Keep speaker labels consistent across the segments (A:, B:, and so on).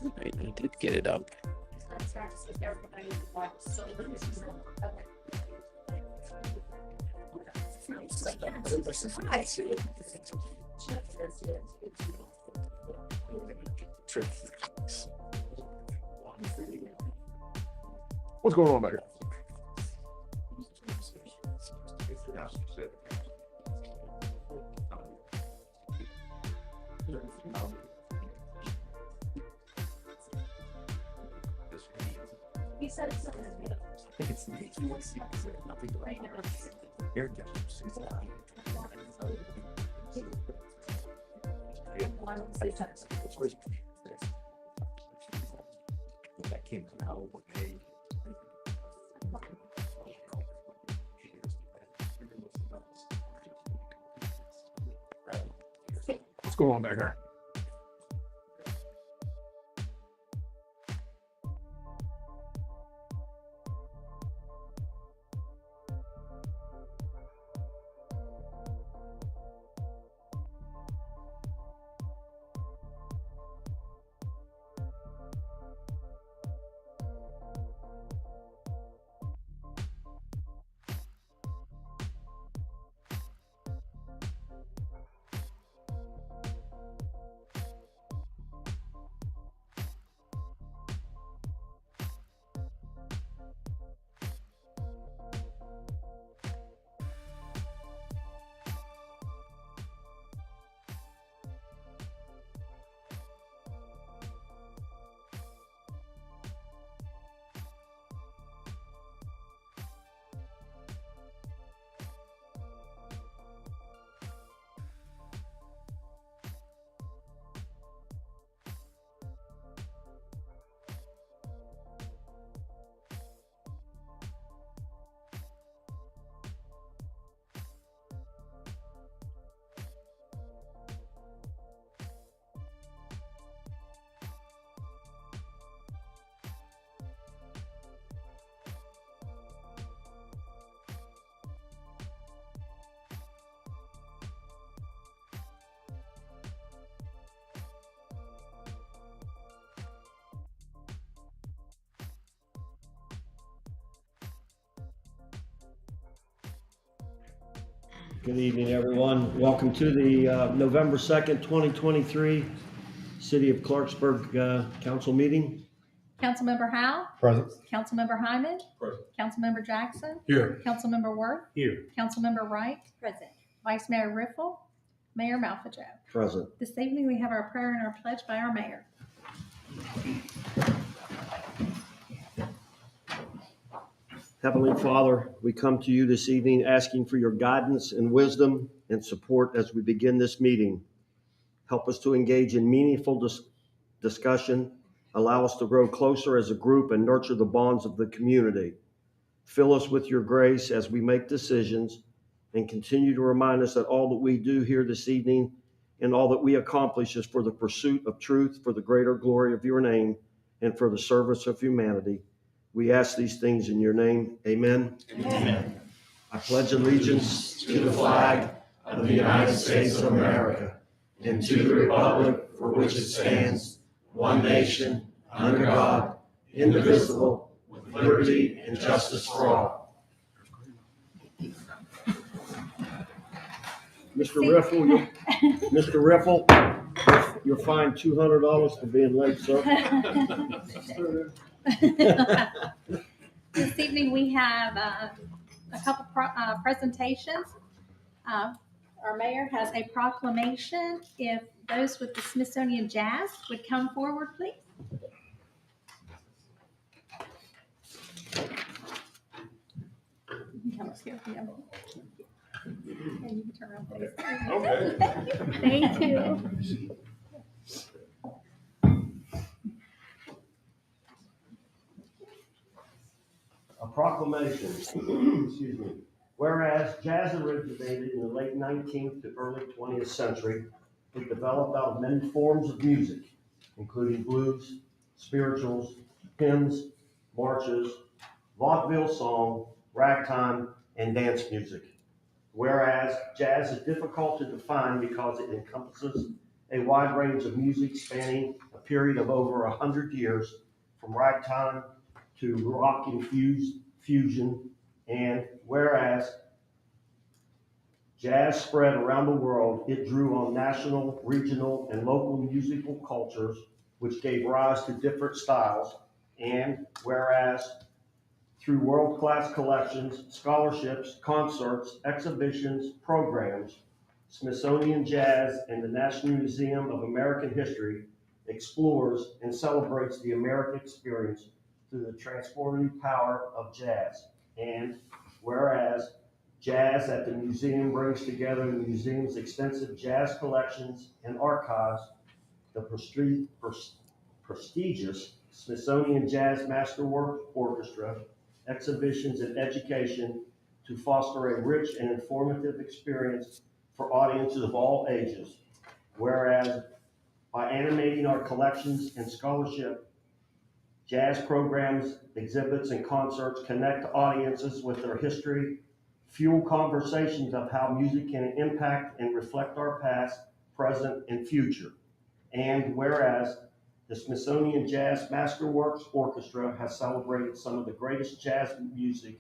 A: Right, I did get it up.
B: What's going on back here?
C: He said something.
B: That came out with a What's going on back here?
D: Good evening, everyone. Welcome to the November 2nd, 2023 City of Clarksburg Council meeting.
E: Councilmember Howe,
B: Present.
E: Councilmember Hyman,
B: Present.
E: Councilmember Jackson,
B: Here.
E: Councilmember Worth,
B: Here.
E: Councilmember Wright, present. Vice Mayor Riffle, Mayor Malfajoe.
D: Present.
E: This evening we have our prayer and our pledge by our mayor.
D: Heavenly Father, we come to you this evening asking for your guidance and wisdom and support as we begin this meeting. Help us to engage in meaningful discussion. Allow us to grow closer as a group and nurture the bonds of the community. Fill us with your grace as we make decisions and continue to remind us that all that we do here this evening and all that we accomplish is for the pursuit of truth, for the greater glory of your name, and for the service of humanity. We ask these things in your name. Amen.
F: Amen.
D: I pledge allegiance to the flag of the United States of America and to the republic for which it stands, one nation, under God, indivisible, with liberty and justice for all. Mr. Riffle, you're fined $200 for being late, sir.
E: This evening we have a couple presentations. Our mayor has a proclamation. If those with the Smithsonian Jazz would come forward, please. You can come up here. Yeah. And you can turn around, please.
B: Okay.
E: Thank you.
D: A proclamation. Excuse me. Whereas jazz originated in the late 19th to early 20th century, it developed out of many forms of music, including blues, spirituals, hymns, marches, vaudeville song, ragtime, and dance music. Whereas jazz is difficult to define because it encompasses a wide range of music spanning a period of over 100 years, from ragtime to rock infused fusion. And whereas jazz spread around the world, it drew on national, regional, and local musical cultures, which gave rise to different styles. And whereas through world-class collections, scholarships, concerts, exhibitions, programs, Smithsonian Jazz and the National Museum of American History explores and celebrates the American experience through the transformative power of jazz. And whereas jazz at the museum brings together the museum's extensive jazz collections and archives, the prestigious Smithsonian Jazz Masterwork Orchestra, exhibitions, and education to foster a rich and informative experience for audiences of all ages. Whereas by animating our collections and scholarship, jazz programs, exhibits, and concerts connect audiences with their history, fuel conversations of how music can impact and reflect our past, present, and future. And whereas the Smithsonian Jazz Masterworks Orchestra has celebrated some of the greatest jazz music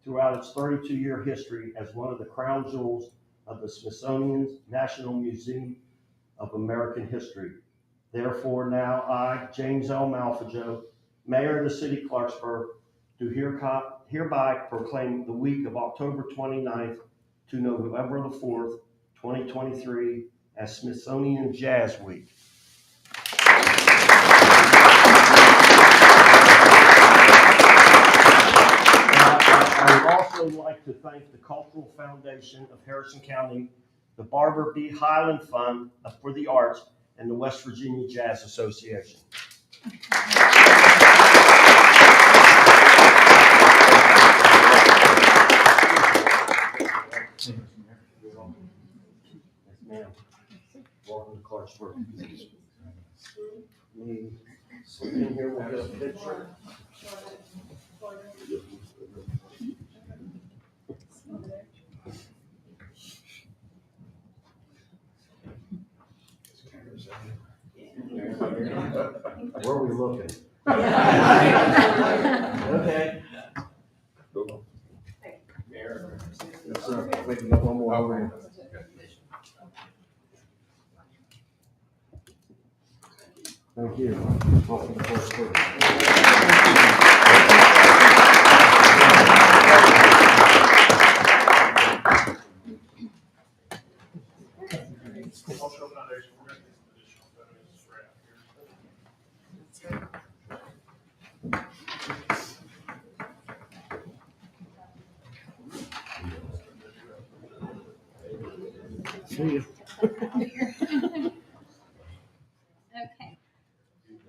D: throughout its 32-year history as one of the crown jewels of the Smithsonian National Museum of American History. Therefore, now I, James L. Malfajo, Mayor of the City of Clarksburg, do hereby proclaim the week of October 29th to November the 4th, 2023 as Smithsonian Jazz Week. I would also like to thank the Cultural Foundation of Harrison County, the Barbara B. Highland Fund for the Arts, and the West Virginia Jazz Association. Yes, ma'am. Welcome to Clarksburg. Me sit in here, we'll get a picture. Where are we looking? Okay. Yes, sir. Wait, we got one more over here. Thank you. Welcome to Clarksburg.
A: Cultural Foundation, we're going to get some additional photos right after.
D: See you.
E: Okay.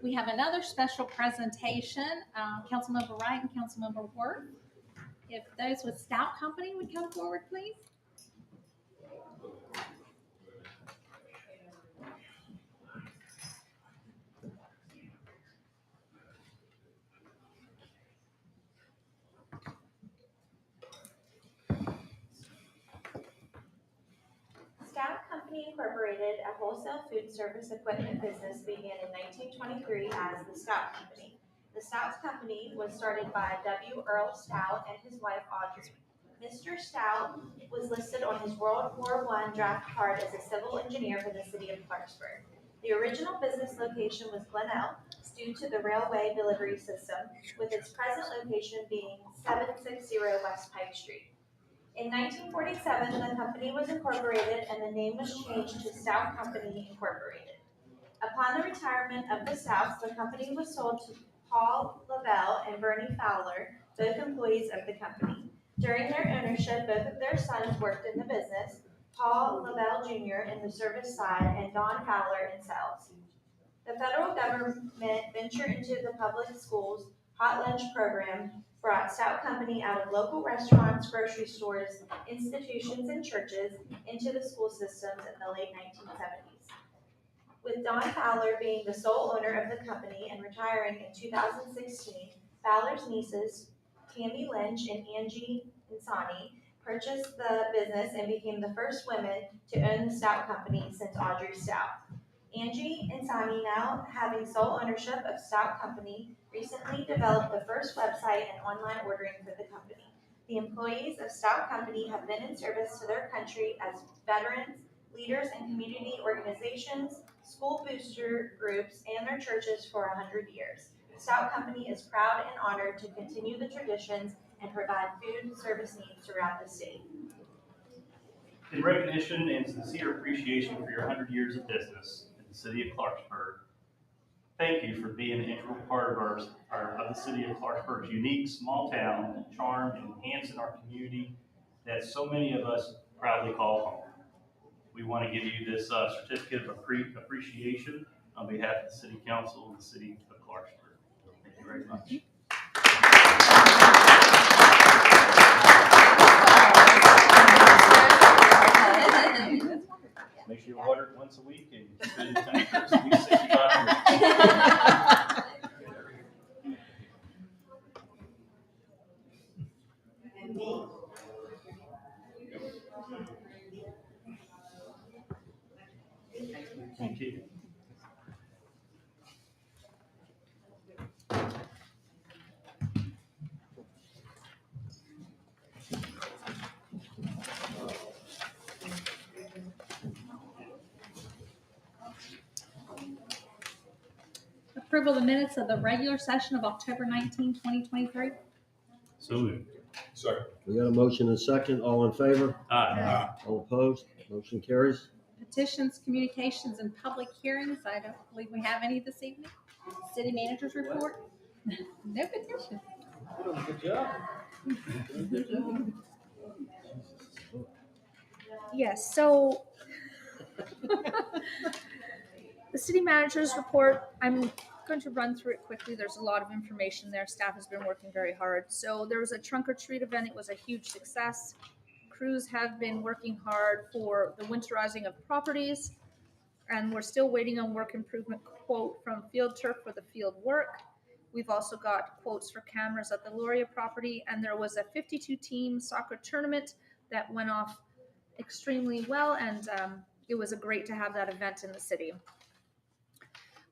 E: We have another special presentation, Councilmember Wright and Councilmember Worth. If those with Stout Company would come forward, please.
C: Stout Company Incorporated, a wholesale food service equipment business, began in 1923 as the Stout Company. The Stout Company was started by W. Earl Stout and his wife Audrey. Mr. Stout was listed on his World War I draft card as a civil engineer for the city of Clarksburg. The original business location was Glenelg, due to the railway delivery system, with its present location being 760 West Pike Street. In 1947, the company was incorporated and the name was changed to Stout Company Incorporated. Upon the retirement of the Stouts, the company was sold to Paul Lavelle and Bernie Fowler, both employees of the company. During their ownership, both of their sons worked in the business, Paul Lavelle Jr. in the service side and Don Fowler in sales. The federal government ventured into the public schools hot lunch program, brought Stout Company out of local restaurants, grocery stores, institutions, and churches into the school systems in the late 1970s. With Don Fowler being the sole owner of the company and retiring in 2016, Fowler's nieces, Tammy Lynch and Angie Insani, purchased the business and became the first women to own the Stout Company since Audrey Stout. Angie and Sami, now having sole ownership of Stout Company, recently developed the first website and online ordering for the company. The employees of Stout Company have been in service to their country as veterans, leaders in community organizations, school booster groups, and their churches for 100 years. Stout Company is proud and honored to continue the traditions and provide food service needs throughout the state.
A: In recognition and sincere appreciation for your 100 years of business in the city of Clarksburg, thank you for being an integral part of the city of Clarksburg's unique small town charm and enhancing our community that so many of us proudly call home. We want to give you this certificate of appreciation on behalf of the city council and the city of Clarksburg. Thank you very much. Make sure you water it once a week and keep it in the tank for at least 65 years. Thank you.
E: Approval of the minutes of the regular session of October 19, 2023.
A: So moved.
B: Second.
D: We got a motion and a second. All in favor?
A: Aye.
D: All opposed? Motion carries.
E: Petitions, communications, and public hearings. I don't believe we have any this evening. City manager's report. No petition.
B: Good job.
E: Yes, so the city manager's report, I'm going to run through it quickly. There's a lot of information there. Staff has been working very hard. So there was a trunk or treat event. It was a huge success. Crews have been working hard for the winterizing of properties, and we're still waiting on work improvement quote from Field Turf for the field work. We've also got quotes for cameras at the Loria property, and there was a 52-team soccer tournament that went off extremely well, and it was great to have that event in the city.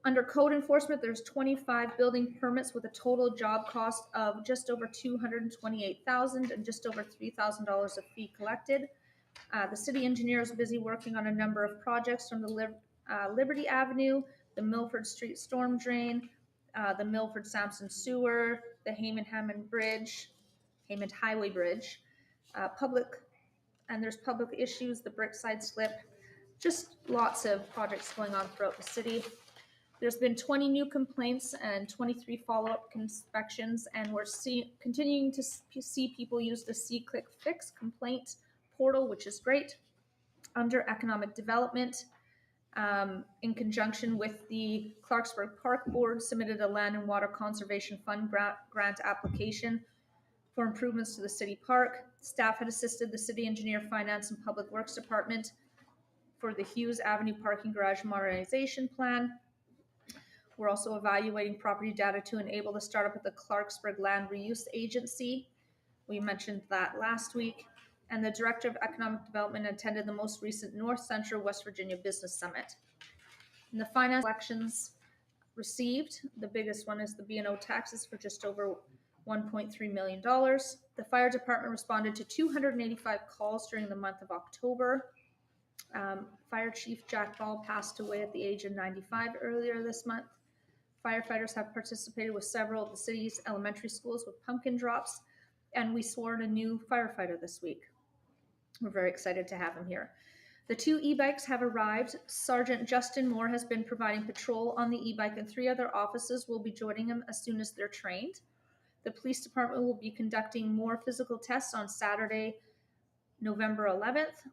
E: Under code enforcement, there's 25 building permits with a total job cost of just over $228,000 and just over $3,000 of fee collected. The city engineer is busy working on a number of projects from the Liberty Avenue, the Milford Street storm drain, the Milford Sampson sewer, the Hammond Highway Bridge, and there's public issues, the Brickside slip, just lots of projects going on throughout the city. There's been 20 new complaints and 23 follow-up inspections, and we're continuing to see people use the See-Click Fix complaint portal, which is great. Under economic development, in conjunction with the Clarksburg Park Board, submitted a Land and Water Conservation Fund grant application for improvements to the city park. Staff had assisted the city engineer, finance, and public works department for the Hughes Avenue parking garage modernization plan. We're also evaluating property data to enable the startup of the Clarksburg Land Reuse Agency. We mentioned that last week. And the Director of Economic Development attended the most recent North Central West Virginia Business Summit. And the finance elections received, the biggest one is the B&O taxes for just over $1.3 million. The fire department responded to 285 calls during the month of October. Fire Chief Jack Ball passed away at the age of 95 earlier this month. Firefighters have participated with several of the city's elementary schools with pumpkin drops, and we sworn a new firefighter this week. We're very excited to have him here. The 2 e-bikes have arrived. Sergeant Justin Moore has been providing patrol on the e-bike, and 3 other officers will be joining him as soon as they're trained. The police department will be conducting more physical tests on Saturday, November 11th.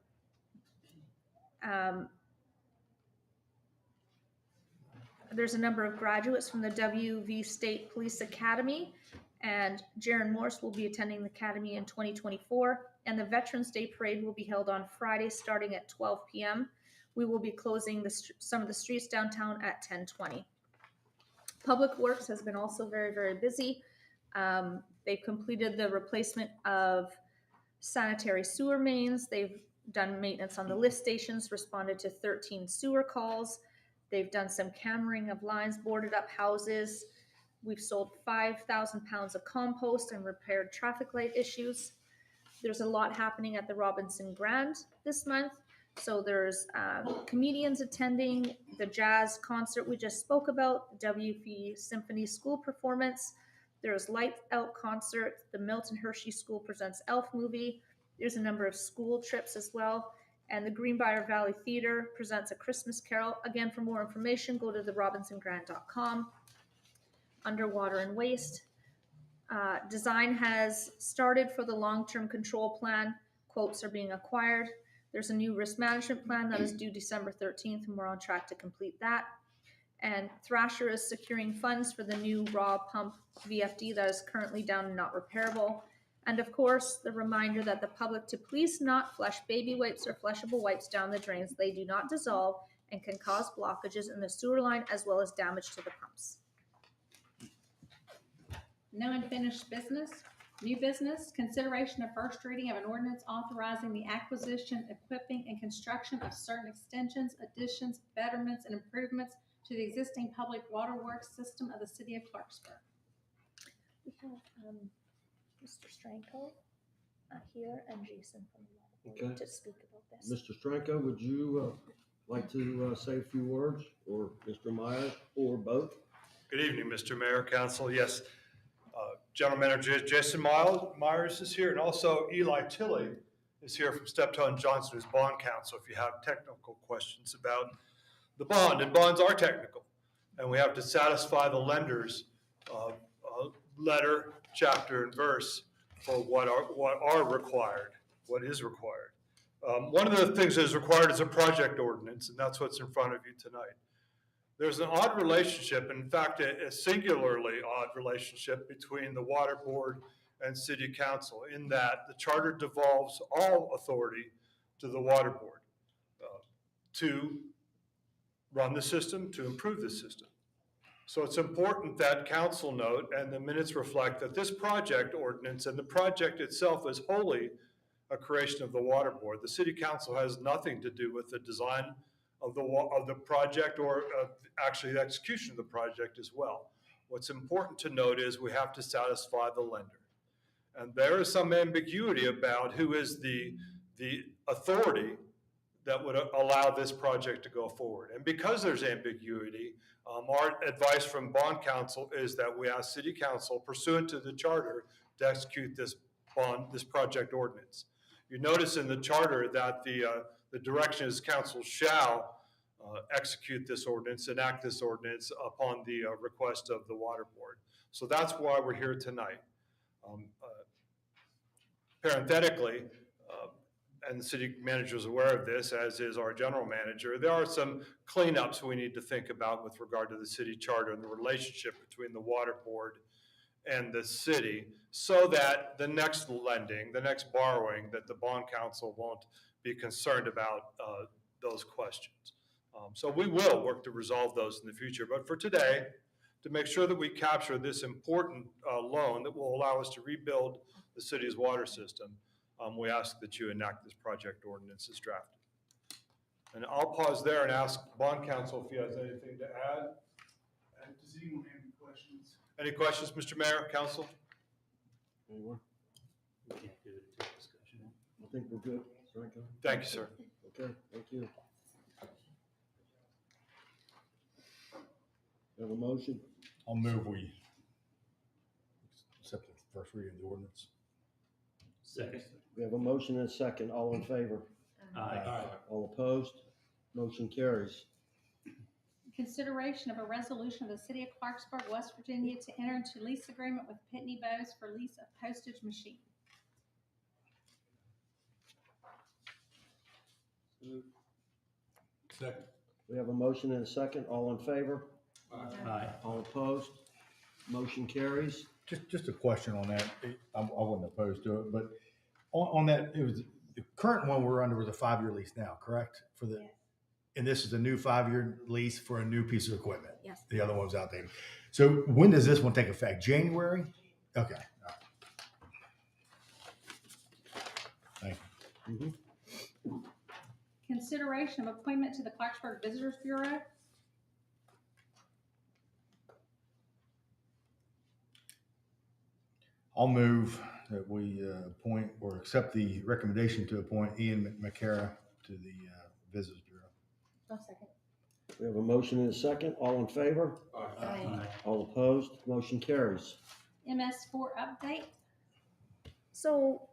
E: There's a number of graduates from the WV State Police Academy, and Jaron Morse will be attending the academy in 2024, and the Veterans Day Parade will be held on Friday starting at 12 p.m. We will be closing some of the streets downtown at 10:20. Public Works has been also very, very busy. They've completed the replacement of sanitary sewer mains. They've done maintenance on the lift stations, responded to 13 sewer calls.
F: They've done some cammering of lines, boarded up houses. We've sold 5,000 pounds of compost and repaired traffic light issues. There's a lot happening at the Robinson Grand this month. So there's comedians attending the jazz concert we just spoke about, the WFE Symphony School performance. There's Light Out concert. The Milton Hershey School presents Elf movie. There's a number of school trips as well. And the Greenbrier Valley Theater presents A Christmas Carol. Again, for more information, go to therobinsongrand.com. Underwater and waste. Design has started for the long-term control plan. Quotes are being acquired. There's a new risk management plan that is due December 13th, and we're on track to complete that. And Thrasher is securing funds for the new raw pump VFD that is currently down and not repairable. And of course, the reminder that the public to please not flush baby wipes or flushable wipes down the drains. They do not dissolve and can cause blockages in the sewer line as well as damage to the pumps.
E: No unfinished business. New business, consideration of first reading of an ordinance authorizing the acquisition, equipping, and construction of certain extensions, additions, betterments, and improvements to the existing public waterworks system of the city of Clarksburg.
C: We have Mr. Stranko here and Jason from the water board
D: Okay.
C: to speak about this.
D: Mr. Stranko, would you like to say a few words, or Mr. Myers, or both?
B: Good evening, Mr. Mayor, Council. Yes, General Manager Jason Myers is here, and also Eli Tilley is here from Steptoe and Johnson, who's bond counsel, if you have technical questions about the bond. And bonds are technical, and we have to satisfy the lender's letter, chapter, and verse for what are required, what is required. One of the things that is required is a project ordinance, and that's what's in front of you tonight. There's an odd relationship, in fact, a singularly odd relationship between the water board and city council, in that the charter devolves all authority to the water board to run the system, to improve the system. So it's important that council note and the minutes reflect that this project ordinance and the project itself is wholly a creation of the water board. The city council has nothing to do with the design of the project, or actually the execution of the project as well. What's important to note is we have to satisfy the lender. And there is some ambiguity about who is the authority that would allow this project to go forward. And because there's ambiguity, our advice from bond counsel is that we ask city council, pursuant to the charter, to execute this project ordinance. You notice in the charter that the direction is council shall execute this ordinance, enact this ordinance upon the request of the water board. So that's why we're here tonight. Parenthetically, and the city manager is aware of this, as is our general manager, there are some cleanups we need to think about with regard to the city charter and the relationship between the water board and the city, so that the next lending, the next borrowing, that the bond council won't be concerned about those questions. So we will work to resolve those in the future. But for today, to make sure that we capture this important loan that will allow us to rebuild the city's water system, we ask that you enact this project ordinance as drafted. And I'll pause there and ask bond counsel if he has anything to add.
G: Does anyone have any questions?
B: Any questions, Mr. Mayor, council?
D: Anyone?
A: We can't do it to discussion.
D: I think we're good. Stranko?
B: Thank you, sir.
D: Okay, thank you. Have a motion?
G: I'll move we accept the first reading of the ordinance.
A: Second.
D: We have a motion and a second. All in favor?
A: Aye.
D: All opposed? Motion carries.
E: Consideration of a resolution of the city of Clarksburg, West Virginia to enter into lease agreement with Pitney Bowes for lease of postage machine.
G: Second.
D: We have a motion and a second. All in favor?
A: Aye.
D: All opposed? Motion carries.
G: Just a question on that. I wasn't opposed to it, but on that, it was the current one we're under was a 5-year lease now, correct? For the,
C: Yes.
G: and this is a new 5-year lease for a new piece of equipment.
C: Yes.
G: The other one was outdated. So when does this one take effect? January? Okay. All right. Thank you.
E: Consideration of appointment to the Clarksburg Visitors Bureau.
G: I'll move that we appoint or accept the recommendation to appoint Ian McCara to the Visitors Bureau.
E: I'll second.
D: We have a motion and a second. All in favor?
E: Aye.
D: All opposed? Motion carries.
E: MS4 update.
F: So,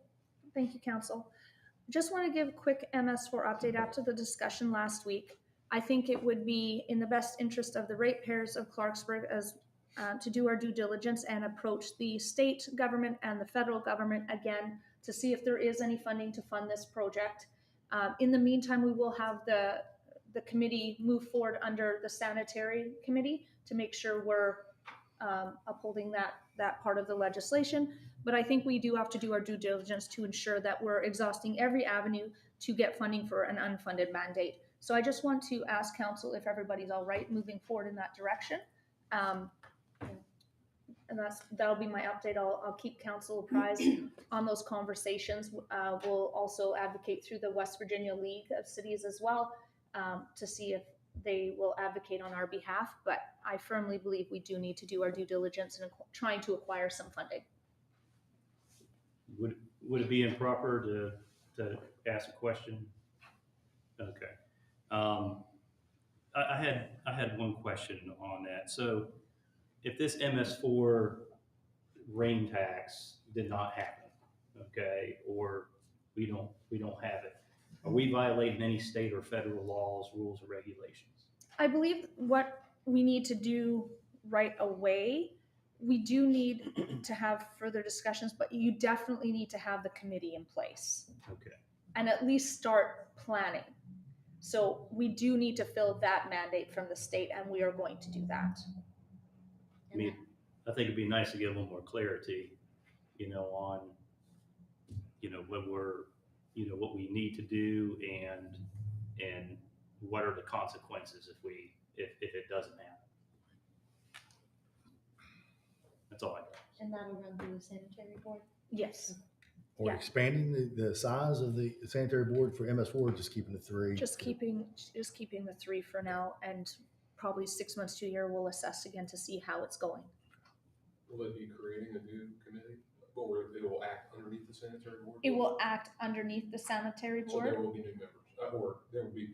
F: thank you, Council. Just want to give a quick MS4 update after the discussion last week. I think it would be in the best interest of the ratepayers of Clarksburg as to do our due diligence and approach the state government and the federal government again to see if there is any funding to fund this project. In the meantime, we will have the committee move forward under the sanitary committee to make sure we're upholding that part of the legislation. But I think we do have to do our due diligence to ensure that we're exhausting every avenue to get funding for an unfunded mandate. So I just want to ask council if everybody's all right moving forward in that direction. And that'll be my update. I'll keep council apprised on those conversations. We'll also advocate through the West Virginia League of Cities as well to see if they will advocate on our behalf. But I firmly believe we do need to do our due diligence in trying to acquire some funding.
A: Would it be improper to ask a question? Okay. I had one question on that. So if this MS4 rain tax did not happen, okay, or we don't have it, are we violating any state or federal laws, rules, or regulations?
F: I believe what we need to do right away, we do need to have further discussions, but you definitely need to have the committee in place
A: Okay.
F: and at least start planning. So we do need to fill that mandate from the state, and we are going to do that.
A: I mean, I think it'd be nice to get a little more clarity, on, when we're, what we need to do and what are the consequences if it doesn't happen. That's all I got.
E: And that'll run through the sanitary board?
F: Yes,
G: Or
F: Yeah.
G: expanding the size of the sanitary board for MS4, just keeping the 3.
F: just keeping the 3 for now, and probably 6 months to a year, we'll assess again to see how it's going.
H: Will they be creating a new committee, or it will act underneath the sanitary board?
F: It will act underneath the sanitary
H: So there
F: board.
H: will be new members, or there will be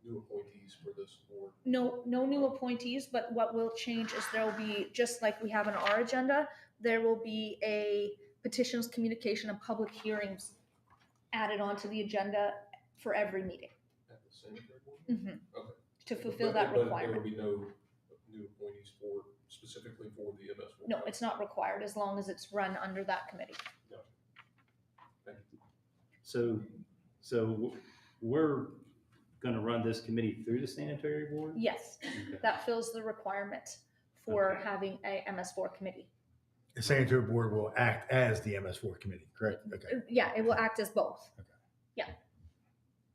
H: new appointees for this board.
F: No new appointees, but what will change is there will be, just like we have on our agenda, there will be a petitions, communication, and public hearings added onto the agenda for every meeting.
H: At the sanitary board?
F: Mm-hmm.
H: Okay.
F: To fulfill
H: But
F: that
H: there
F: requirement.
H: will be no new appointees specifically for the MS board?
F: No, it's not required as long as it's run under that committee.
H: Thank you.
A: So we're going to run this committee through the sanitary board?
F: Yes,
A: Okay.
F: that fills the requirement for
A: Okay.
F: having a MS4 committee.
G: The sanitary board will act as the MS4 committee, correct? Okay.
F: Yeah, it will act as both.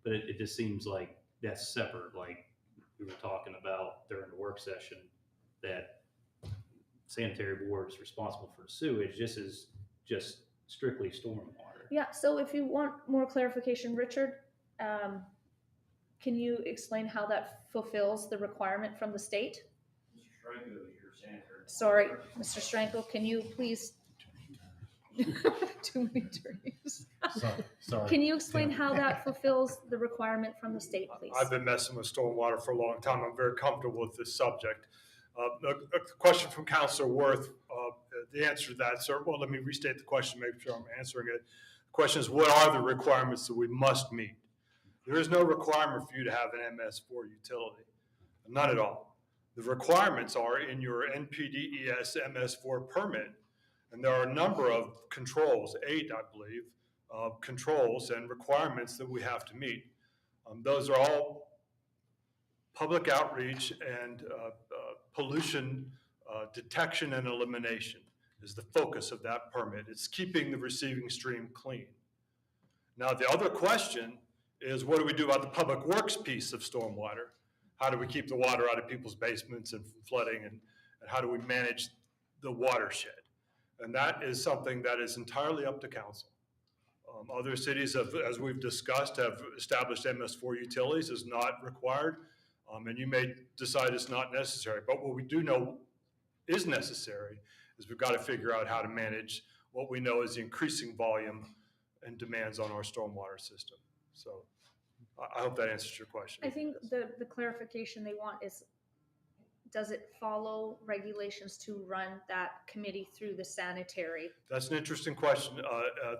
A: But it just seems like that's separate, like we were talking about during the work session, that sanitary board is responsible for sewage. This is just strictly stormwater.
F: Yeah, so if you want more clarification, Richard, can you explain how that fulfills the requirement from the state? Sorry, Mr. Stranko, can you please? Too many attorneys.
G: Sorry.
F: Can you explain how that fulfills the requirement from the state, please?
B: I've been messing with stormwater for a long time. I'm very comfortable with this subject. A question from Councilor Worth. The answer to that, sir, well, let me restate the question, make sure I'm answering it. The question is, what are the requirements that we must meet? There is no requirement for you to have an MS4 utility, none at all. The requirements are in your NPDES MS4 permit, and there are a number of controls, 8, I believe, controls and requirements that we have to meet. Those are all public outreach and pollution detection and elimination is the focus of that permit. It's keeping the receiving stream clean. Now, the other question is, what do we do about the public works piece of stormwater? How do we keep the water out of people's basements and from flooding, and how do we manage the watershed? And that is something that is entirely up to council. Other cities, as we've discussed, have established MS4 utilities as not required, and you may decide it's not necessary. But what we do know is necessary is we've got to figure out how to manage what we know is the increasing volume and demands on our stormwater system. So I hope that answers your question.
F: I think the clarification they want is, does it follow regulations to run that committee through the sanitary?
B: That's an interesting question.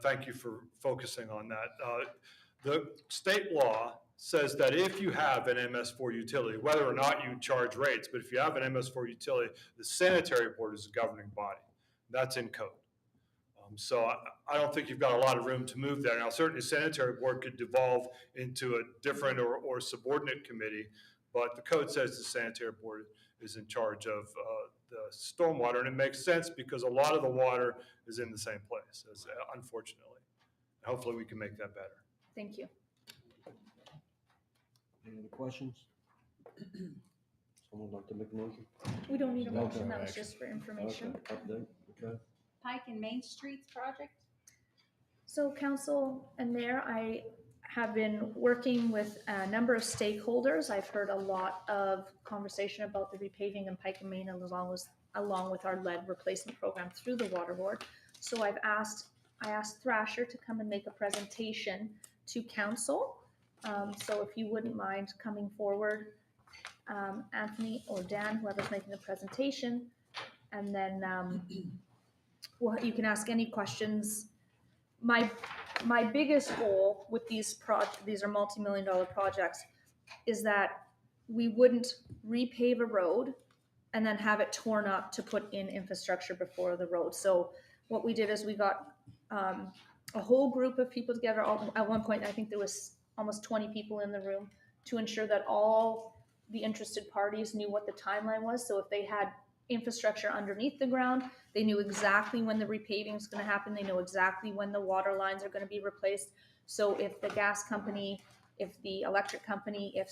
B: Thank you for focusing on that. The state law says that if you have an MS4 utility, whether or not you charge rates, but if you have an MS4 utility, the sanitary board is the governing body. That's in code. So I don't think you've got a lot of room to move there. Now, certainly sanitary board could devolve into a different or subordinate committee, but the code says the sanitary board is in charge of the stormwater, and it makes sense because a lot of the water is in the same place, unfortunately. Hopefully we can make that better.
F: Thank you.
D: Any other questions? Someone like to make a motion?
F: We don't need a
D: Okay.
F: motion, that was just for information.
D: Okay, update, okay.
E: Pike and Main Streets project?
F: So council and mayor, I have been working with a number of stakeholders. I've heard a lot of conversation about the repaving in Pike and Main along with our lead replacement program through the water board. So I asked Thrasher to come and make a presentation to council. So if you wouldn't mind coming forward, Anthony or Dan, whoever's making the presentation, and then well, you can ask any questions. My biggest goal with these are multi-million-dollar projects, is that we wouldn't repave a road and then have it torn up to put in infrastructure before the road. So what we did is we got a whole group of people together. At one point, I think there was almost 20 people in the room, to ensure that all the interested parties knew what the timeline was. So if they had infrastructure underneath the ground, they knew exactly when the repaving is going to happen. They know exactly when the water lines are going to be replaced. So if the gas company, if the electric company, if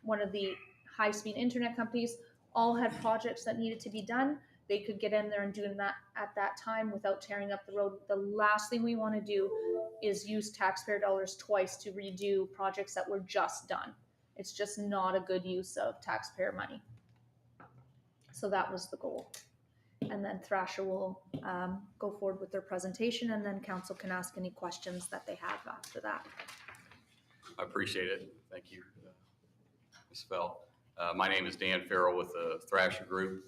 F: one of the high-speed internet companies all had projects that needed to be done, they could get in there and do that at that time without tearing up the road. The last thing we want to do is use taxpayer dollars twice to redo projects that were just done. It's just not a good use of taxpayer money. So that was the goal. And then Thrasher will go forward with their presentation, and then council can ask any questions that they have after that.
I: I appreciate it. Thank you, Ms. Fell. My name is Dan Farrell with the Thrasher Group.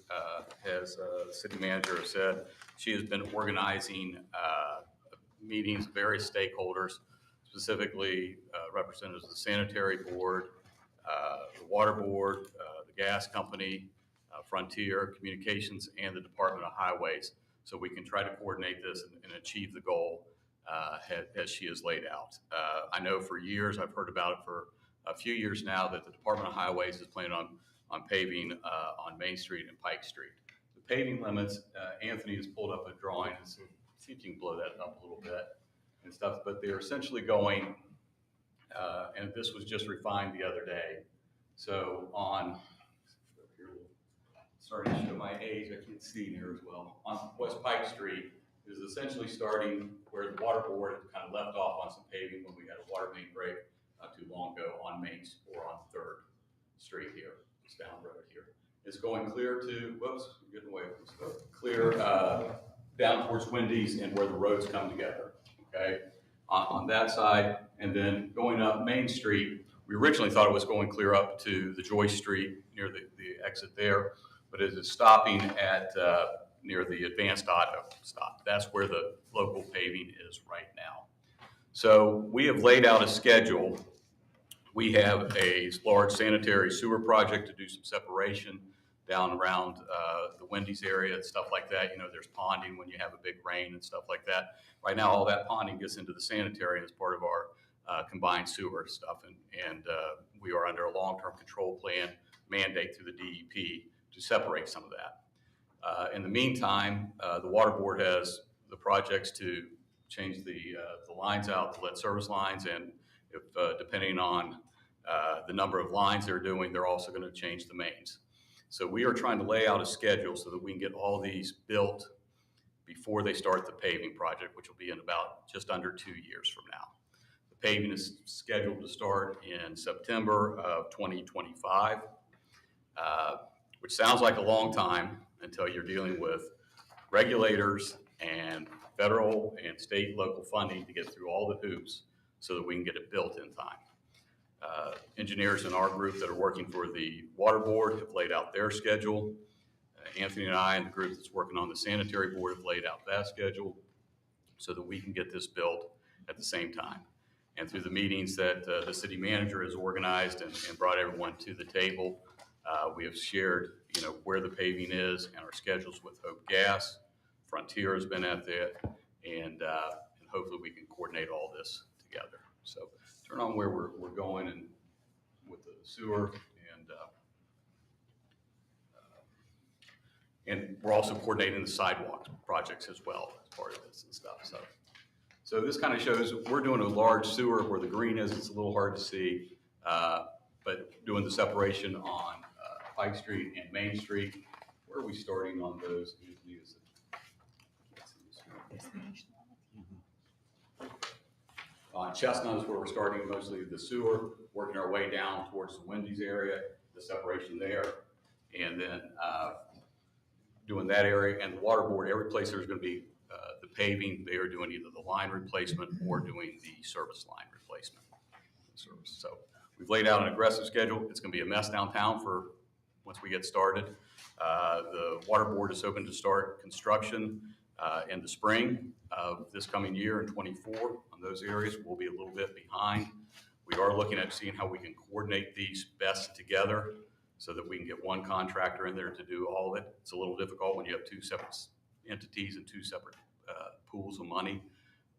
I: As the city manager has said, she has been organizing meetings with various stakeholders, specifically representatives of the sanitary board, the water board, the gas company, Frontier Communications, and the Department of Highways, so we can try to coordinate this and achieve the goal as she has laid out. I know for years, I've heard about it for a few years now, that the Department of Highways is planning on paving on Main Street and Pike Street. The paving limits, Anthony has pulled up a drawing, and see if you can blow that up a little bit and stuff, but they're essentially going, and this was just refined the other day. So on, starting to show my age, I can't see near as well. On West Pike Street is essentially starting where the water board had kind of left off on some paving when we had a water main break not too long ago on Main or on 3rd Street here, just down the road here. It's going clear to, whoops, I'm getting away from this, clear down towards Wendy's and where the roads come together, okay? On that side, and then going up Main Street, we originally thought it was going clear up to the Joyce Street near the exit there, but it is stopping at near the Advanced Auto stop. That's where the local paving is right now. So we have laid out a schedule. We have a large sanitary sewer project to do some separation down around the Wendy's area and stuff like that. You know, there's ponding when you have a big rain and stuff like that. Right now, all that ponding gets into the sanitary as part of our combined sewer stuff. And we are under a long-term control plan mandate through the DEP to separate some of that. In the meantime, the water board has the projects to change the lines out, the lead service lines, and if depending on the number of lines they're doing, they're also going to change the mains. So we are trying to lay out a schedule so that we can get all these built before they start the paving project, which will be in about just under 2 years from now. The paving is scheduled to start in September of 2025, which sounds like a long time until you're dealing with regulators and federal and state local funding to get through all the hoops so that we can get it built in time. Engineers in our group that are working for the water board have laid out their schedule. Anthony and I and the group that's working on the sanitary board have laid out that schedule so that we can get this built at the same time. And through the meetings that the city manager has organized and brought everyone to the table, we have shared, where the paving is and our schedules with Hope Gas. Frontier has been at that, and hopefully we can coordinate all this together. So turn on where we're going and with the sewer, and we're also coordinating the sidewalk projects as well as part of this and stuff. So this kind of shows we're doing a large sewer where the green is. It's a little hard to see, but doing the separation on Pike Street and Main Street. Where are we starting on those? On Chestnut is where we're starting mostly the sewer, working our way down towards the Wendy's area, the separation there, and then doing that area. And the water board, every place there's going to be the paving, they are doing either the line replacement or doing the service line replacement. So we've laid out an aggressive schedule. It's going to be a mess downtown for once we get started. The water board is hoping to start construction in the spring of this coming year in 24 on those areas. We'll be a little bit behind. We are looking at seeing how we can coordinate these best together so that we can get one contractor in there to do all of it. It's a little difficult when you have two separate entities and two separate pools of money,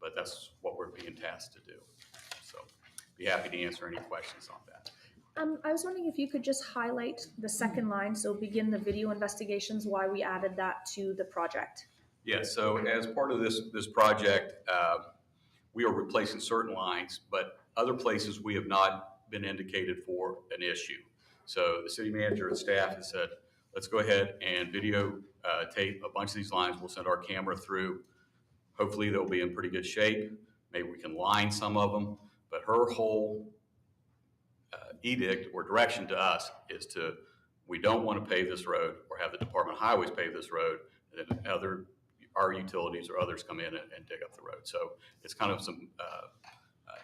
I: but that's what we're being tasked to do. So be happy to answer any questions on that.
F: I was wondering if you could just highlight the second line, so begin the video investigations, why we added that to the project.
I: Yeah, so as part of this project, we are replacing certain lines, but other places we have not been indicated for an issue. So the city manager and staff has said, let's go ahead and video tape a bunch of these lines. We'll send our camera through. Hopefully they'll be in pretty good shape. Maybe we can line some of them, but her whole edict or direction to us is we don't want to pave this road or have the Department of Highways pave this road, and then our utilities or others come in and dig up the road. So it's kind of some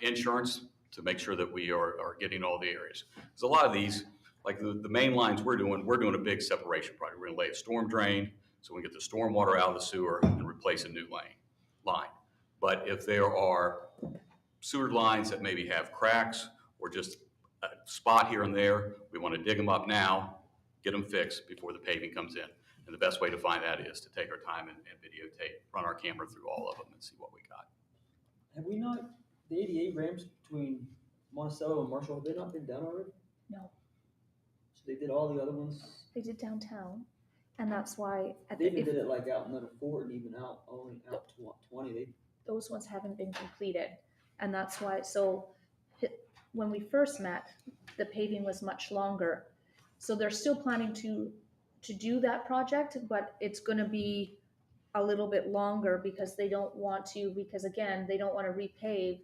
I: insurance to make sure that we are getting all the areas. Because a lot of these, like the main lines we're doing a big separation project. We're going to lay a storm drain so we can get the storm water out of the sewer and replace a new line. But if there are sewer lines that maybe have cracks or just a spot here and there, we want to dig them up now, get them fixed before the paving comes in. And the best way to find that is to take our time and videotape, run our camera through all of them and see what we got.
J: Have we not, the 88 ramps between Monticello and Marshall, have they not been done already?
F: No,
J: So they did all the other ones?
F: they did downtown, and that's why
J: They even did it like out in Little Fort and even out 20.
F: those ones haven't been completed. And that's why, when we first met, the paving was much longer. So they're still planning to do that project, but it's gonna be a little bit longer because they don't want to repave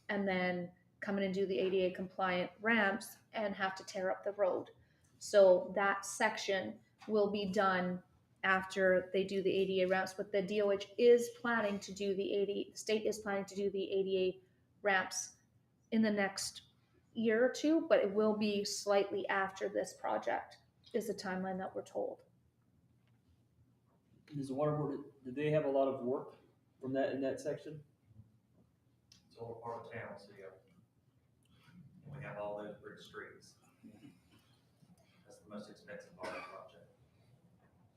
F: and then come in and do the ADA compliant ramps and have to tear up the road. So that section will be done after they do the ADA ramps, but the DOH is planning to do the state is planning to do the ADA ramps in the next year or two, but it will be slightly after this project is the timeline that we're told.
J: Does the water board, did they have a lot of work from that in that section?
K: It's all part of town, so yeah. We have all those brick streets. That's the most expensive part of the project.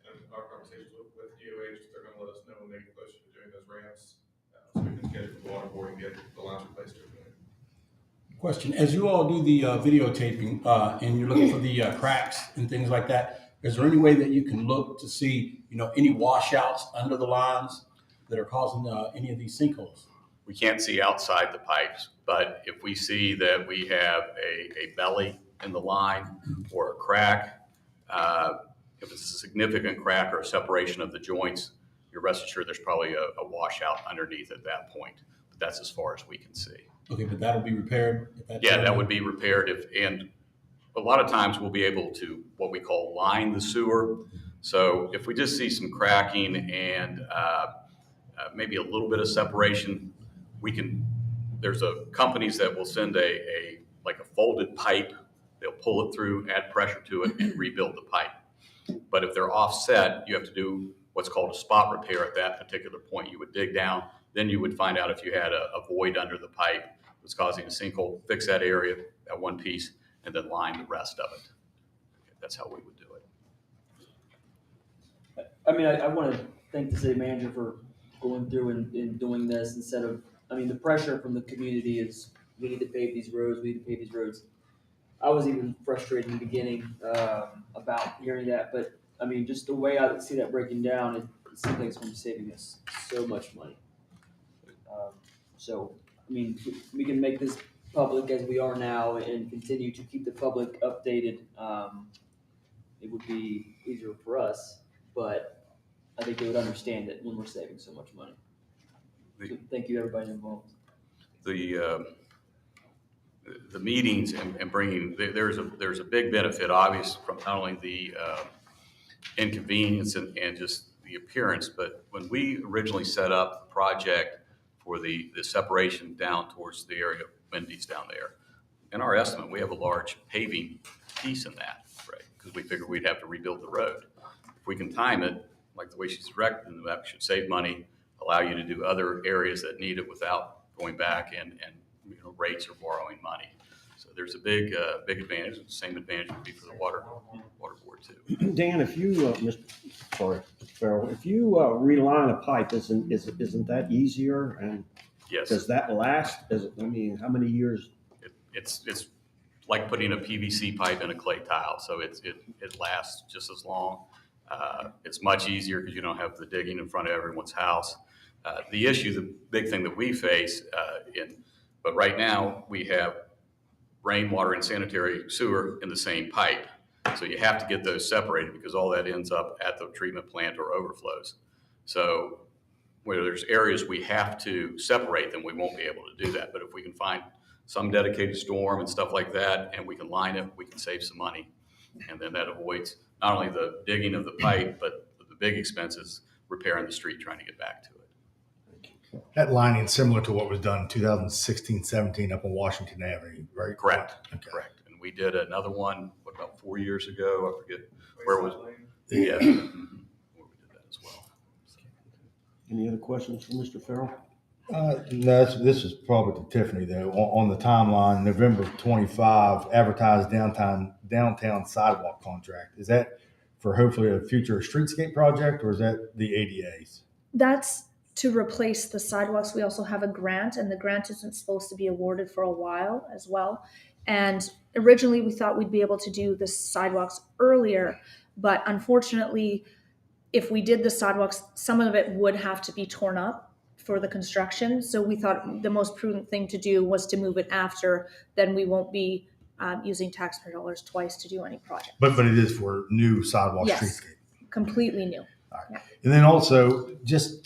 H: And our conversations with DOH, they're gonna let us know when they get closer to doing those ramps, so we can schedule the water board and get the lines replaced.
L: Question, as you all do the videotaping and you're looking for the cracks and things like that, is there any way that you can look to see, any washouts under the lines that are causing any of these sinkholes?
I: We can't see outside the pipes, but if we see that we have a belly in the line or a crack, if it's a significant crack or a separation of the joints, you're rest assured there's probably a washout underneath at that point. But that's as far as we can see.
L: Okay, but that'll be repaired?
I: Yeah, that would be repaired and a lot of times we'll be able to what we call line the sewer. So if we just see some cracking and maybe a little bit of separation. There's companies that will send like a folded pipe. They'll pull it through, add pressure to it, and rebuild the pipe. But if they're offset, you have to do what's called a spot repair at that particular point. You would dig down, then you would find out if you had a void under the pipe that's causing a sinkhole, fix that area, that one piece, and then line the rest of it. That's how we would do it.
J: I mean, I want to thank the city manager for going through and doing this instead of, I mean, the pressure from the community is, we need to pave these roads, we need to pave these roads. I was even frustrated in the beginning about hearing that, but I mean, just the way I see that breaking down, it seems like it's going to be saving us so much money. So, I mean, we can make this public as we are now and continue to keep the public updated. It would be easier for us, but I think they would understand it when we're saving so much money. So thank you, everybody involved.
I: The meetings and bringing, there's a big benefit, obvious, from not only the inconvenience and just the appearance, but when we originally set up the project for the separation down towards the area of Wendy's down there, in our estimate, we have a large paving piece in that, right? Because we figured we'd have to rebuild the road. If we can time it, like the way she's directed, that should save money, allow you to do other areas that need it without going back and rates or borrowing money. So there's a big advantage. The same advantage would be for the water board too.
D: Dan, if you, Mr. Farrell, if you reline a pipe, isn't that easier? And
I: Yes.
D: does that last? I mean, how many years?
I: It's like putting a PVC pipe in a clay tile, so it lasts just as long. It's much easier because you don't have the digging in front of everyone's house. The big thing that we face but right now we have rainwater and sanitary sewer in the same pipe. So you have to get those separated because all that ends up at the treatment plant or overflows. So where there's areas we have to separate them, we won't be able to do that. But if we can find some dedicated storm and stuff like that, and we can line it, we can save some money. And then that avoids not only the digging of the pipe, but the big expenses repairing the street, trying to get back to it.
G: That lining is similar to what was done in 2016, 17 up on Washington Avenue, right?
I: Correct.
G: Okay.
I: Correct. And we did another one, about 4 years ago? I forget where it was. Yeah. Where we did that as well.
D: Any other questions for Mr. Farrell?
G: No, this is probably to Tiffany though. On the timeline, November 25, advertised downtown sidewalk contract. Is that for hopefully a future streetscape project, or is that the ADAs?
F: That's to replace the sidewalks. We also have a grant, and the grant isn't supposed to be awarded for a while as well. And originally we thought we'd be able to do the sidewalks earlier, but unfortunately, if we did the sidewalks, some of it would have to be torn up for the construction. So we thought the most prudent thing to do was to move it after, then we won't be using taxpayer dollars twice to do any project.
G: But it is for new sidewalk
F: Yes.
G: streetscape.
F: Completely new.
G: All right. Yeah. And then also just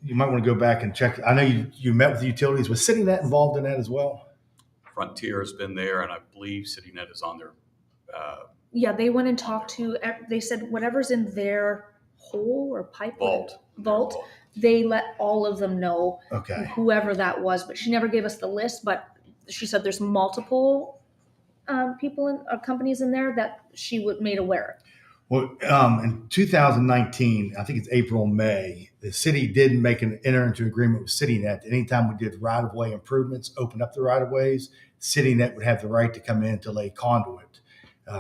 G: you might want to go back and check. I know you met with the utilities. Was CityNet involved in that as well?
I: Frontier has been there, and I believe CityNet is on their.
F: Yeah, they went and talked to. They said whatever's in their hole or pipe vault. They let all of them know.
G: Okay.
F: Whoever that was, but she never gave us the list. But she said there's multiple people companies in there that she made aware.
G: Well, in 2019, I think it's April, May, the city did enter into agreement with CityNet. Anytime we did right-of-way improvements, open up the right-of-ways, CityNet would have the right to come in to lay conduit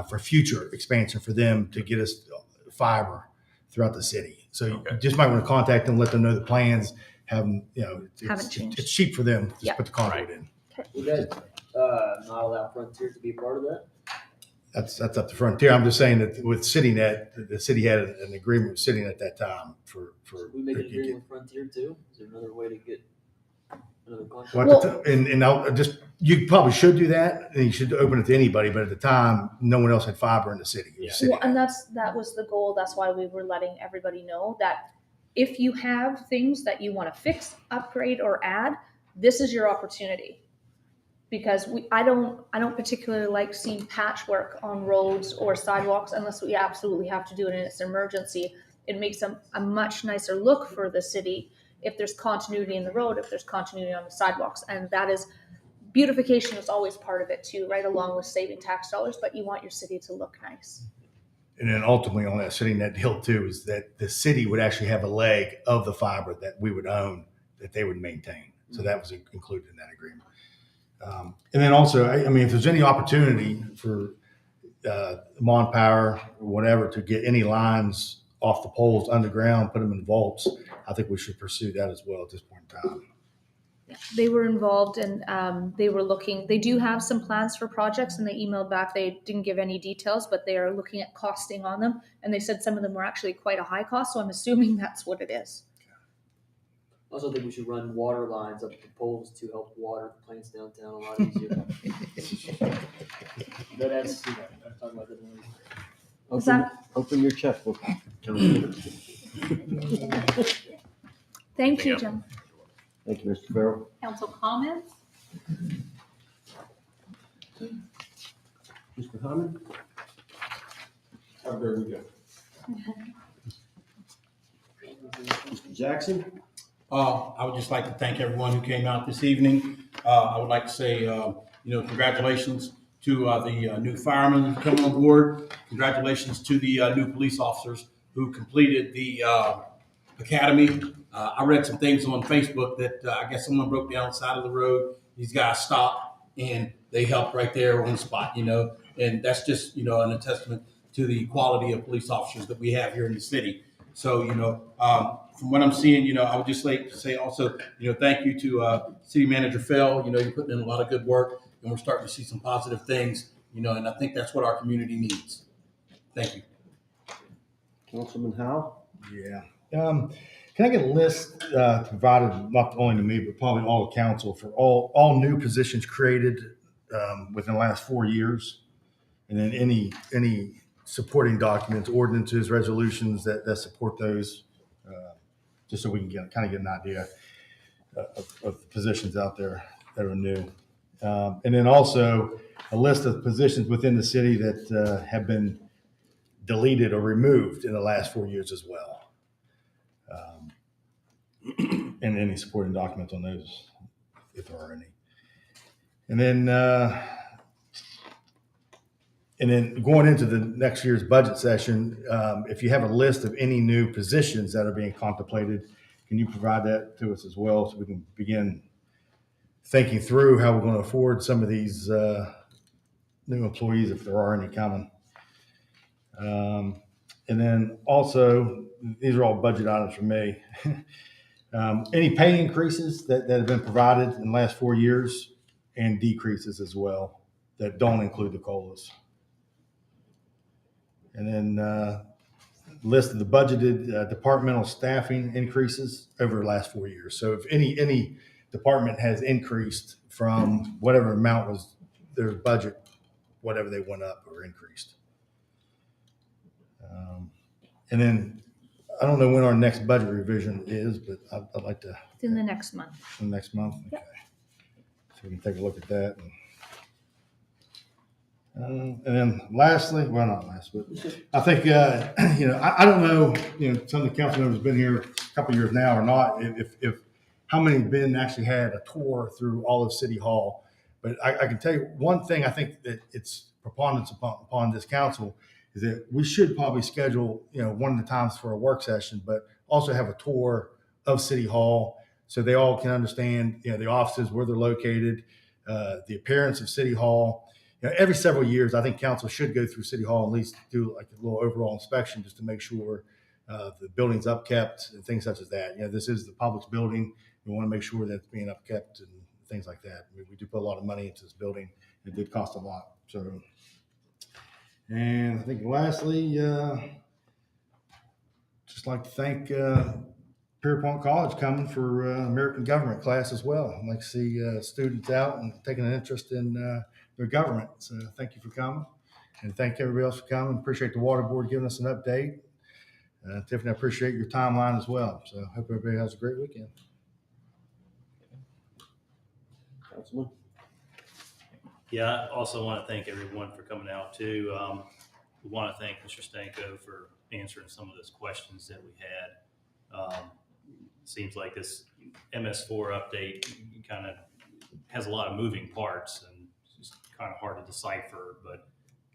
G: for future expansion for them to get us fiber throughout the city. So you just might want to contact them, let them know the plans. Haven't changed. It's cheap for them to put the conduit in.
J: Would that not allow Frontier to be a part of that?
G: That's up to Frontier. I'm just saying that with CityNet, the city had an agreement with CityNet at that time for.
J: We make an agreement with Frontier too. Is there another way to get another contract?
G: Well, and I'll you probably should do that, and you should open it to anybody. But at the time, no one else had fiber in the city.
D: Yeah.
F: Well, and that was the goal. That's why we were letting everybody know that if you have things that you want to fix, upgrade, or add, this is your opportunity. Because I don't particularly like seeing patchwork on roads or sidewalks unless we absolutely have to do it and it's an emergency. it makes a much nicer look for the city if there's continuity in the road, if there's continuity on the sidewalks. And that is, beautification is always part of it too, right along with saving tax dollars, but you want your city to look nice.
G: And then ultimately on that City Net deal too, is that the city would actually have a leg of the fiber that we would own, that they would maintain. So that was included in that agreement. And then also, I mean, if there's any opportunity for Mon Power or whatever to get any lines off the poles underground, put them in vaults, I think we should pursue that as well at this point in time.
F: They were involved and they were looking, they do have some plans for projects and they emailed back. They didn't give any details, but they are looking at costing on them. And they said some of them were actually quite a high cost. So I'm assuming that's what it is.
J: I also think we should run water lines up the poles to help water the plants downtown a lot easier. But that's, I'm talking about that later.
D: Open your checkbook. Councilman.
F: Thank you, Jim.
D: Thank you, Mr. Farrell.
E: Council comments?
D: Mr. Hammond?
L: Have a great weekend.
D: Mr. Jackson?
L: I would just like to thank everyone who came out this evening. I would like to say, congratulations to the new firemen who come on board. Congratulations to the new police officers who completed the academy. I read some things on Facebook that I guess someone broke down the side of the road. These guys stopped and they helped right there on the spot, and that's just, a testament to the quality of police officers that we have here in the city. So, from what I'm seeing, I would just like to say also, thank you to City Manager Fell. You're putting in a lot of good work and we're starting to see some positive things, and I think that's what our community needs. Thank you.
D: Councilman Howe?
G: Yeah. Can I get a list provided not only to me, but probably all the council for all new positions created within the last 4 years? And then any supporting documents, ordinances, resolutions that support those, just so we can kind of get an idea of positions out there that are new. And then also a list of positions within the city that have been deleted or removed in the last 4 years as well. And any supporting documents on those, if there are any. And then going into the next year's budget session, if you have a list of any new positions that are being contemplated, can you provide that to us as well so we can begin thinking through how we're going to afford some of these new employees, if there are any coming. And then also, these are all budget items for me. Any pay increases that have been provided in the last 4 years, and decreases as well that don't include the COLAs. And then list of the budgeted departmental staffing increases over the last 4 years. So if any department has increased from whatever amount was their budget, whatever they went up or increased. And then I don't know when our next budget revision is, but I'd like to.
F: It's in the next month.
G: Next month? Okay. So we can take a look at that. And then lastly, well, not last, but I think, I don't know, some of the council members have been here a couple of years now or not, if how many have been actually had a tour through all of City Hall. But I can tell you one thing, I think that it's preponderance upon this council is that we should probably schedule, one of the times for a work session, but also have a tour of City Hall so they all can understand, the offices, where they're located, the appearance of City Hall. Every several years, I think council should go through City Hall and at least do like a little overall inspection just to make sure the building's upkept and things such as that. This is the public's building. We want to make sure that it's being upkept and things like that. We do put a lot of money into this building. It did cost a lot. So, and I think lastly, just like to thank Pierpont College coming for American government class as well. I'd like to see students out and taking an interest in their government. So thank you for coming, and thank everybody else for coming. Appreciate the water board giving us an update. Tiffany, I appreciate your timeline as well. So I hope everybody has a great weekend.
D: Councilman?
A: Yeah, I also want to thank everyone for coming out too. We want to thank Mr. Stanko for answering some of those questions that we had. Seems like this MS4 update kind of has a lot of moving parts and it's just kind of hard to decipher, but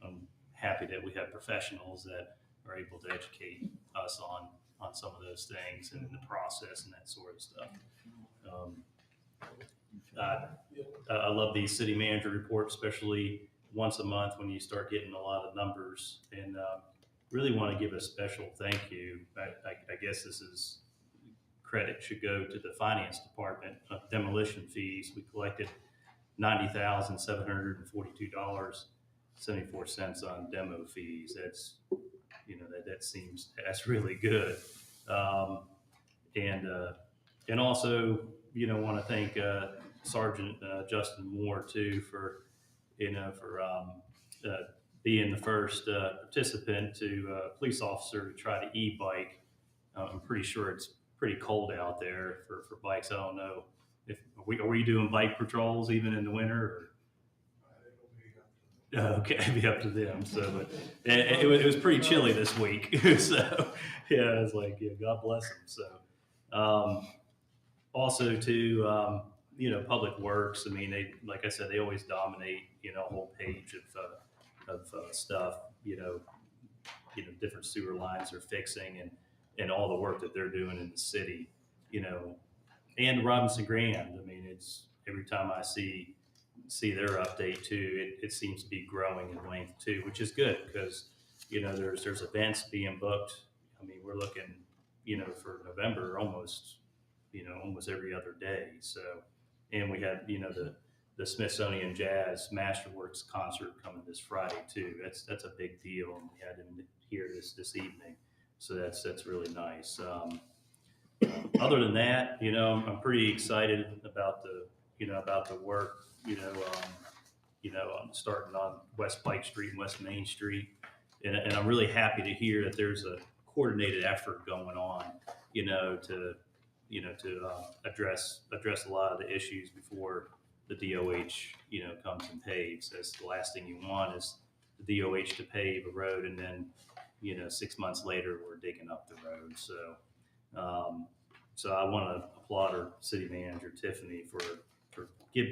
A: I'm happy that we have professionals that are able to educate us on some of those things and the process and that sort of stuff. I love these city manager reports, especially once a month when you start getting a lot of numbers, and really want to give a special thank you. I guess this is credit should go to the finance department of demolition fees. We collected $90,742.74 on demo fees. That's, that seems, that's really good. And also, want to thank Sergeant Justin Moore too for being the first participant to police officer to try to e-bike. I'm pretty sure it's pretty cold out there for bikes. I don't know if are we doing bike patrols even in the winter? Or? Okay, it'd be up to them. So, but it was pretty chilly this week. So, yeah, I was like, yeah, God bless them. So, also to Public Works. I mean, they, like I said, they always dominate. A whole page of stuff. Different sewer lines they're fixing and all the work that they're doing in the city. And Robinson Grand. I mean, it's every time I see their update too, it seems to be growing in length too, which is good because there's events being booked. I mean, we're looking for November almost every other day. So, and we had the Smithsonian Jazz Masterworks concert coming this Friday too. That's a big deal, and we had him here this evening. So that's really nice. Other than that, I'm pretty excited about the work. I'm starting on West Pike Street and West Main Street, and I'm really happy to hear that there's a coordinated effort going on, to address a lot of the issues before the DOH, comes and paves. That's the last thing you want is the DOH to pave a road and then, 6 months later we're digging up the road. So I want to applaud our city manager Tiffany for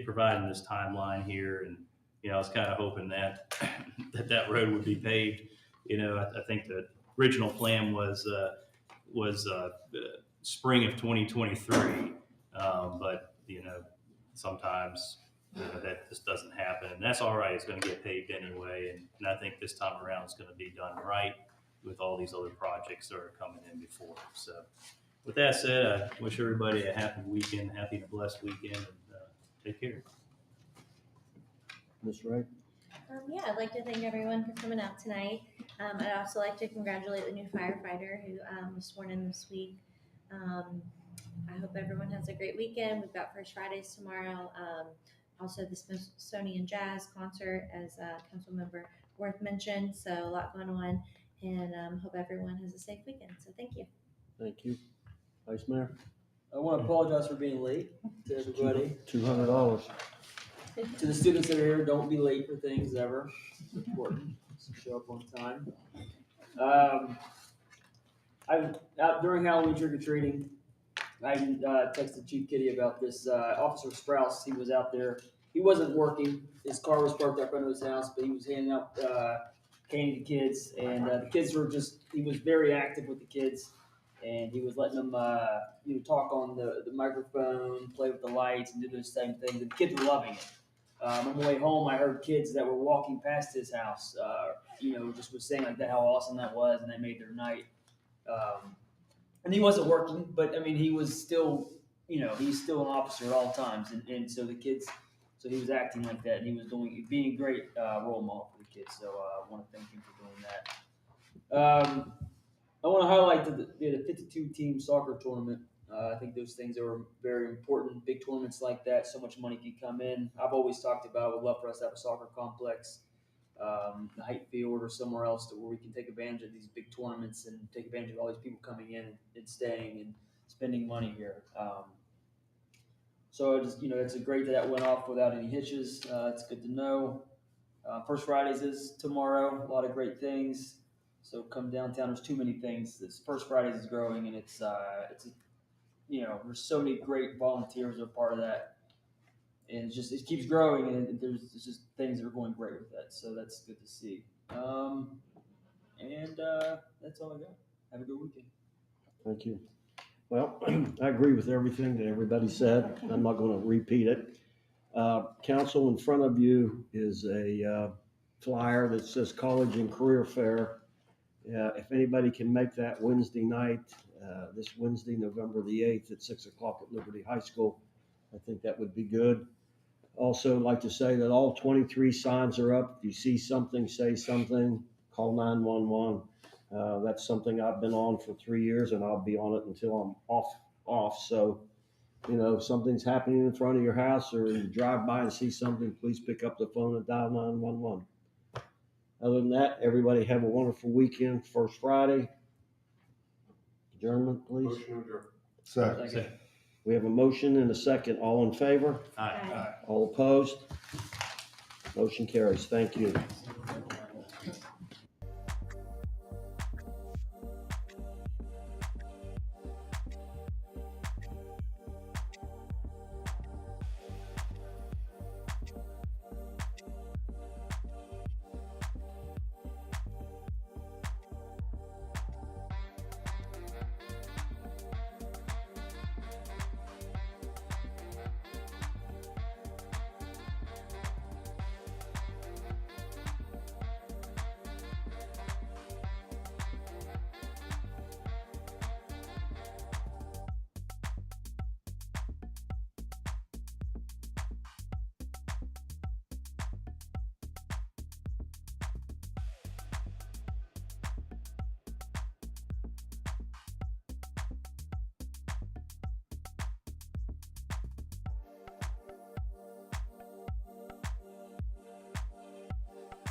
A: providing this timeline here, and I was kind of hoping that that road would be paved. I think the original plan was spring of 2023, but sometimes that just doesn't happen, and that's all right. It's going to get paved anyway, and I think this time around it's going to be done right with all these other projects that are coming in before. So with that said, I wish everybody a happy weekend, happy and blessed weekend, and take care.
D: Ms. Wright?
C: Yeah, I'd like to thank everyone for coming out tonight. I'd also like to congratulate the new firefighter who was sworn in this week. I hope everyone has a great weekend. We've got First Fridays tomorrow. Also the Smithsonian Jazz concert, as Councilmember Worth mentioned. So a lot going on, and hope everyone has a safe weekend. So thank you.
D: Thank you. Vice Mayor?
J: I want to apologize for being late to everybody.
D: $200.
J: To the students that are here, don't be late for things ever. It's important. So show up on time. During Halloween trick or treating, I texted Chief Kitty about this. Officer Sprouse, he was out there. He wasn't working. His car was parked up under his house, but he was handing out candy to kids, and the kids were he was very active with the kids, and he was letting them talk on the microphone, play with the lights, and do those same things. And the kids were loving it. On the way home, I heard kids that were walking past his house, just was saying like that, how awesome that was, and that made their night. And he wasn't working, but I mean, he was still, he's still an officer at all times, and so the kids, so he was acting like that, and he was being a great role model for the kids. So I want to thank him for doing that. I want to highlight the 52-team soccer tournament. I think those things are very important. Big tournaments like that, so much money can come in. I've always talked about, I would love for us to have a soccer complex, the Height Field or somewhere else where we can take advantage of these big tournaments and take advantage of all these people coming in and staying and spending money here. So it's great that went off without any hitches. It's good to know. First Fridays is tomorrow. A lot of great things. So come downtown, there's too many things. This First Fridays is growing, and it's there's so many great volunteers that are part of that, and it keeps growing, and there's just things that are going great with that. So that's good to see. That's all I got. Have a good weekend.
D: Thank you. Well, I agree with everything that everybody said. I'm not going to repeat it. Council, in front of you is a flyer that says College and Career Fair. If anybody can make that Wednesday night, this Wednesday, November the 8th at 6 o'clock at Liberty High School, I think that would be good. Also, I'd like to say that all 23 signs are up. If you see something, say something, call 911. That's something I've been on for 3 years, and I'll be on it until I'm off. So, if something's happening in front of your house or you drive by and see something, please pick up the phone and dial 911. Other than that, everybody have a wonderful weekend. First Friday. Adjournment, please.
H: Motion adjourned.
G: So.
D: We have a motion and a second. All in favor?
E: Aye.
D: All opposed? Motion carries. Thank you.